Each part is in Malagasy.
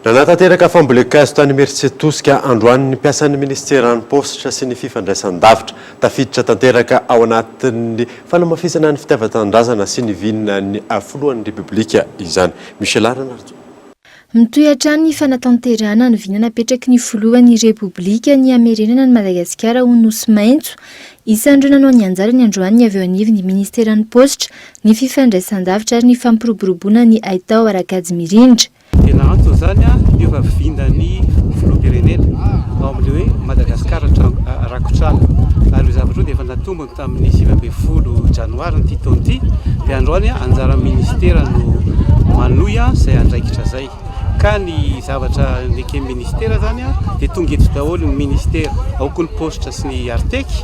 Nanatanteraka fambolekazo tany Mertsetosika androany ny mpiasan'ny ministeran'ny postra sy ny fifandraisan-davitra tafiditra tanteraka ao anatin'ny fanamafisana ny fitiavan-tanindrazana sy ny vinina ny foloan'ny Repoblika izany. Michel Aranarjo. Mitohatra ny fanatanterana ny vinana napetraky ny filohan'ny Repoblika ny hamerenana ny Madagasikara ho nosy maitso. Isandro nanao ny anjara ny androany avy eo anivon'ny ministeran'ny postra ny fifandraisan-davitra ary ny fampiroboroboana ny Aitao Arakajy Mirindra. Tena antony zany io vavindan'ny filoham-pirenena ao amin'ilay hoe Madagasikara rakotrana ary io zavatra io dia efa natombony tamin'ny 20 janoary ny taona ity dia androany anjara ministera no manohy izay andraikitra zay ka ny zavatra neke ministera zany dia tonga eto daholo ny ministera ao koa ny postra sy ny arteky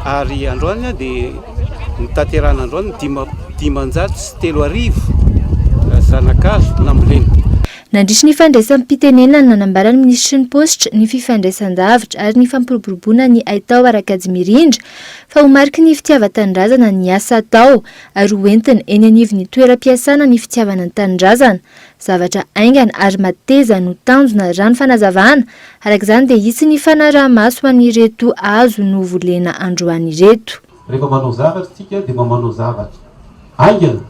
ary androany dia nitanterana androany 503 zanakazo nambolena. Nandritra ny fandraisam-pitenenana nanambarany ministry ny postra ny fifandraisan-davitra ary ny fampiroboroboana ny Aitao Arakajy Mirindra fa ho mariky ny fitiavan-tanindrazana ny asa atao ary hoentiny eny anivon'ny toeram-piasana ny fitiavana ny tanindrazana. Zavatra aingana ary mateza no tanjona raha ny fanazavana arak'izany dia hisy ny fanaraha-maso ho an'ireto azo no volena androany ireto. Rehefa manao zavatra tsika dia manao zavatra aingana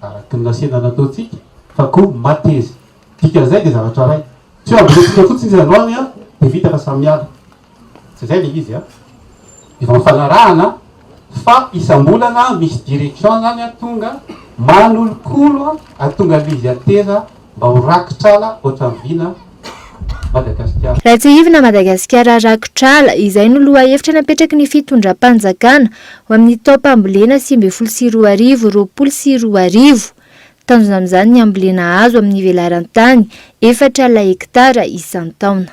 araky ny nasena nataotsika fa koa mateza dikan'izay dia zavatra ray tsy amboletsika fotsiny izy androany dia vita fa samiala tsy izay le izy efa mifanarahana fa isam-bolana misy direction zany tonga manolokolo tonga lizy ateza mba ho rakitrala ohatran'ny vina Madagasikara. Ratsihivina Madagasikara rakotrala izay no loha hevitra napetraky ny fitondram-panjakana ho amin'ny taopambolena 2024 2025. Tanjona amin'izany ny ambolena azo amin'ny velaran-tany 4 hektara isan-taona.